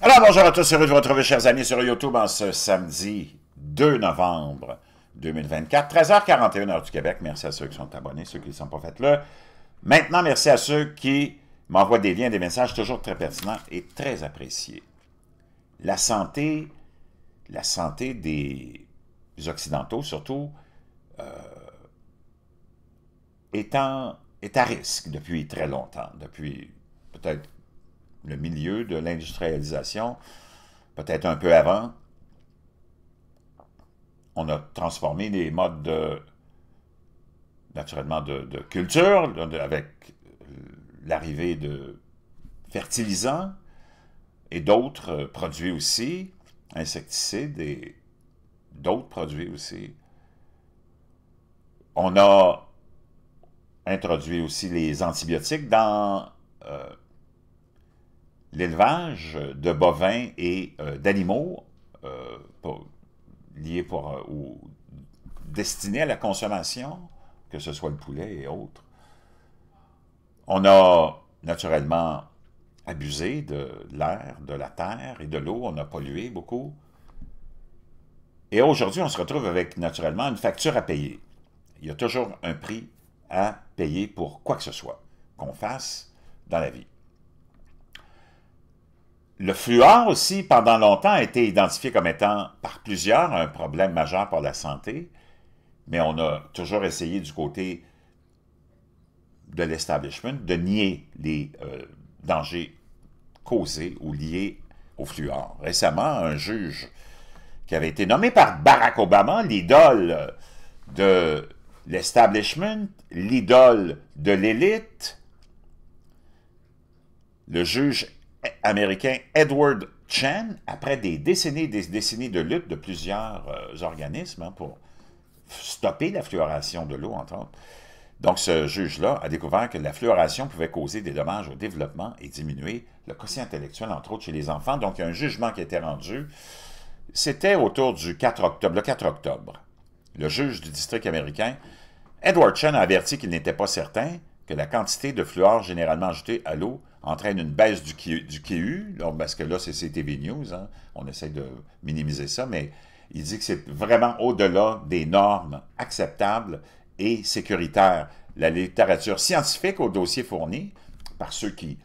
Alors, bonjour à tous, heureux de vous retrouver, chers amis, sur YouTube en ce samedi 2 novembre 2024, 13h41 heure du Québec. Merci à ceux qui sont abonnés, ceux qui ne sont pas fait là. Maintenant, merci à ceux qui m'envoient des liens, des messages toujours très pertinents et très appréciés. La santé des Occidentaux, surtout, est à risque depuis très longtemps, depuis peut-être le milieu de l'industrialisation, peut-être un peu avant. On a transformé les modes naturellement de culture avec l'arrivée de fertilisants et d'autres produits aussi, insecticides et d'autres produits aussi. On a introduit aussi les antibiotiques dans l'élevage de bovins et d'animaux liés ou destinés à la consommation, que ce soit le poulet et autres. On a naturellement abusé de l'air, de la terre et de l'eau. On a pollué beaucoup. Et aujourd'hui, on se retrouve avec naturellement une facture à payer. Il y a toujours un prix à payer pour quoi que ce soit qu'on fasse dans la vie. Le fluor aussi, pendant longtemps, a été identifié comme étant, par plusieurs, un problème majeur pour la santé, mais on a toujours essayé du côté de l'establishment de nier les dangers causés ou liés au fluor. Récemment, un juge qui avait été nommé par Barack Obama, l'idole de l'establishment, l'idole de l'élite, le juge américain Edward Chen, après des décennies de lutte de plusieurs organismes pour stopper la fluoration de l'eau, entre autres. Donc, ce juge-là a découvert que la fluoration pouvait causer des dommages au développement et diminuer le quotient intellectuel, entre autres, chez les enfants. Donc, il y a un jugement qui a été rendu. C'était autour du 4 octobre, le 4 octobre. Le juge du district américain, Edward Chen, a averti qu'il n'était pas certain que la quantité de fluor généralement ajoutée à l'eau entraîne une baisse du QI, parce que là, c'est CTV News, hein, on essaie de minimiser ça, mais il dit que c'est vraiment au-delà des normes acceptables et sécuritaires. La littérature scientifique au dossier fourni par ceux qui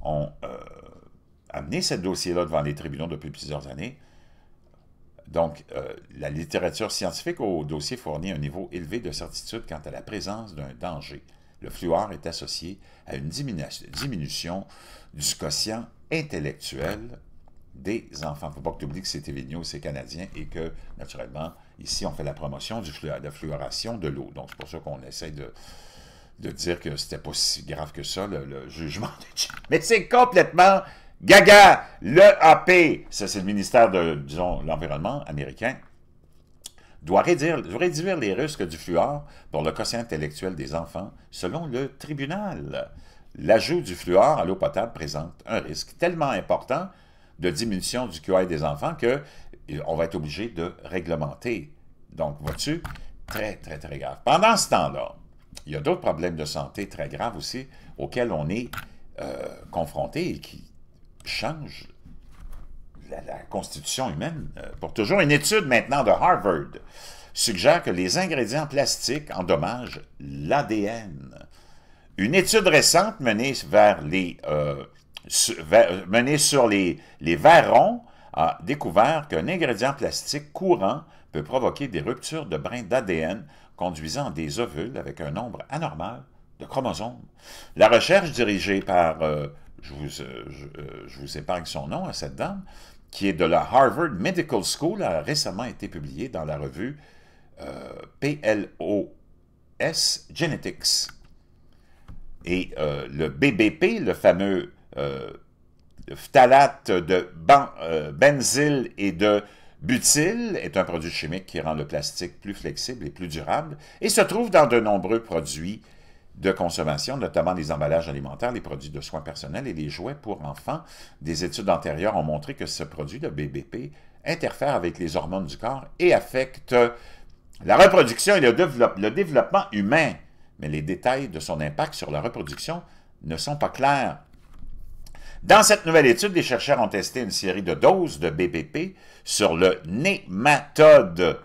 ont amené ce dossier-là devant les tribunaux depuis plusieurs années. Donc, la littérature scientifique au dossier fournit un niveau élevé de certitude quant à la présence d'un danger. Le fluor est associé à une diminution du quotient intellectuel des enfants. Il ne faut pas que tu oublies que c'est TV News, c'est canadien, et que, naturellement, ici, on fait la promotion de la fluoration de l'eau. Donc, c'est pour ça qu'on essaie de dire que c'était pas si grave que ça, le jugement de... Mais c'est complètement... Gaga, l'EAP, ça c'est le ministère de, disons, l'Environnement américain, doit réduire les risques du fluor pour le quotient intellectuel des enfants, selon le tribunal. L'ajout du fluor à l'eau potable présente un risque tellement important de diminution du QI des enfants qu'on va être obligé de réglementer. Donc, vois-tu, très, très, très grave. Pendant ce temps-là, il y a d'autres problèmes de santé très graves aussi auxquels on est confronté et qui change la constitution humaine pour toujours. Une étude maintenant de Harvard suggère que les ingrédients plastiques endommagent l'ADN. Une étude récente menée sur les vers ronds a découvert qu'un ingrédient plastique courant peut provoquer des ruptures de brins d'ADN conduisant à des ovules avec un nombre anormal de chromosomes. La recherche dirigée par je vous épargne son nom à cette dame, qui est de la Harvard Medical School, a récemment été publiée dans la revue PLOS Genetics. Et le BBP, le fameux phtalate de benzyle et de butyl, est un produit chimique qui rend le plastique plus flexible et plus durable et se trouve dans de nombreux produits de consommation, notamment les emballages alimentaires, les produits de soins personnels et les jouets pour enfants. Des études antérieures ont montré que ce produit, le BBP, interfère avec les hormones du corps et affecte la reproduction et le développement humain. Mais les détails de son impact sur la reproduction ne sont pas clairs. Dans cette nouvelle étude, les chercheurs ont testé une série de doses de BPP sur le nématode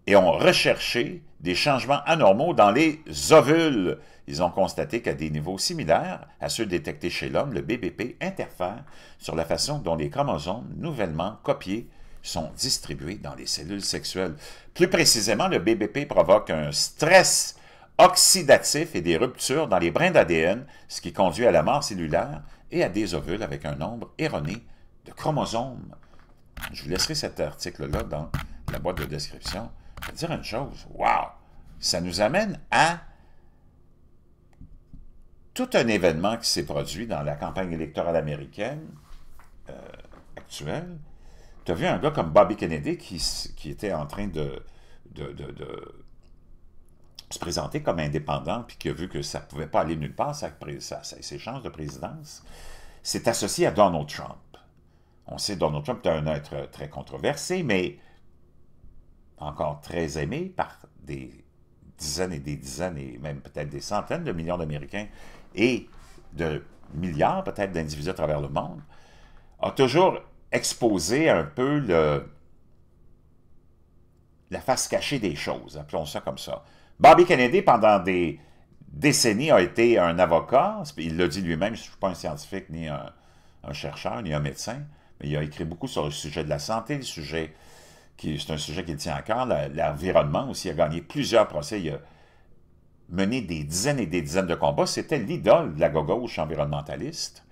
et ont recherché des changements anormaux dans les ovules. Ils ont constaté qu'à des niveaux similaires à ceux détectés chez l'homme, le BPP interfère sur la façon dont les chromosomes nouvellement copiés sont distribués dans les cellules sexuelles. Plus précisément, le BPP provoque un stress oxydatif et des ruptures dans les brins d'ADN, ce qui conduit à la mort cellulaire et à des ovules avec un nombre erroné de chromosomes. Je vous laisserai cet article-là dans la boîte de description. Je vais te dire une chose, wow! Ça nous amène à tout un événement qui s'est produit dans la campagne électorale américaine actuelle. Tu as vu un gars comme Bobby Kennedy qui était en train de se présenter comme indépendant, puis qui a vu que ça ne pouvait pas aller nulle part, ses chances de présidence, s'est associé à Donald Trump. On sait que Donald Trump est un être très controversé, mais encore très aimé par des dizaines et même peut-être des centaines de millions d'Américains et de milliards peut-être d'individus à travers le monde, a toujours exposé un peu la face cachée des choses, appelons ça comme ça. Bobby Kennedy, pendant des décennies, a été un avocat, il l'a dit lui-même, je ne suis pas un scientifique, ni un chercheur, ni un médecin, mais il a écrit beaucoup sur le sujet de la santé, c'est un sujet qui tient à cœur, l'environnement aussi, il a gagné plusieurs procès, il a mené des dizaines et des dizaines de combats, c'était l'idole de la gauche environnementaliste,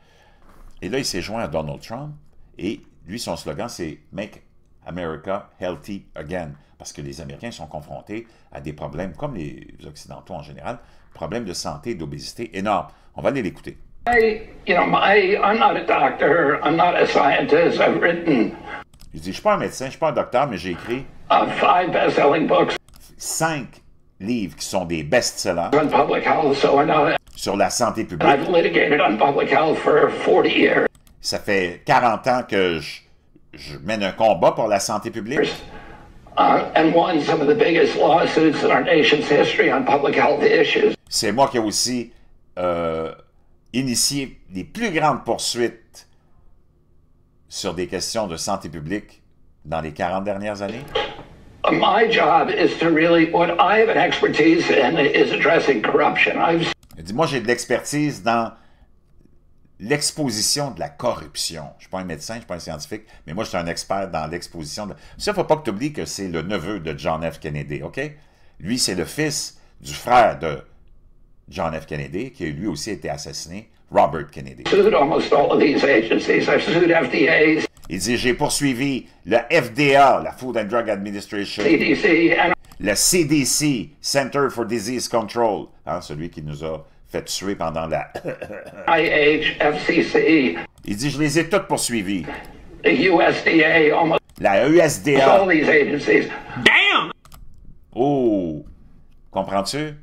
et là il s'est joint à Donald Trump, et lui son slogan c'est « Make America Healthy Again », parce que les Américains sont confrontés à des problèmes, comme les Occidentaux en général, problèmes de santé et d'obésité énormes. On va aller l'écouter. I'm not a doctor, I'm not a scientist, I've written... Il dit, je ne suis pas un médecin, je ne suis pas un docteur, mais j'ai écrit 5 best-selling books 5 livres qui sont des best-sellers on public health, so I know that. sur la santé publique. I've litigated on public health for 40 years. Ça fait 40 ans que je mène un combat pour la santé publique. And won some of the biggest lawsuits in our nation's history on public health issues. C'est moi qui ai aussi initié les plus grandes poursuites sur des questions de santé publique dans les 40 dernières années. My job is to really, what I have an expertise in is addressing corruption. Il dit, moi j'ai de l'expertise dans l'exposition de la corruption. Je ne suis pas un médecin, je ne suis pas un scientifique, mais moi je suis un expert dans l'exposition. Ça, il ne faut pas que tu oublies que c'est le neveu de John F. Kennedy, OK? Lui, c'est le fils du frère de John F. Kennedy, qui lui aussi a été assassiné, Robert Kennedy. Il dit, j'ai poursuivi le FDA, la Food and Drug Administration, le CDC, Center for Disease Control, hein, celui qui nous a fait tuer pendant la... FCC. Il dit, je les ai toutes poursuivis. The USDA, almost La USDA. all these agencies. Damn! Oh! Comprends-tu?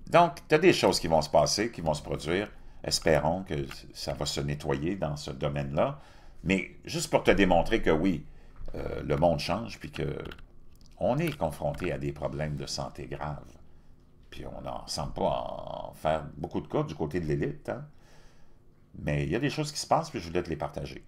Donc, tu as des choses qui vont se passer, qui vont se produire. Espérons que ça va se nettoyer dans ce domaine-là. Mais juste pour te démontrer que oui, le monde change, puis qu'on est confronté à des problèmes de santé graves. Puis on n'en semble pas en faire beaucoup de cas du côté de l'élite. Hein? Mais il y a des choses qui se passent, puis je voulais te les partager.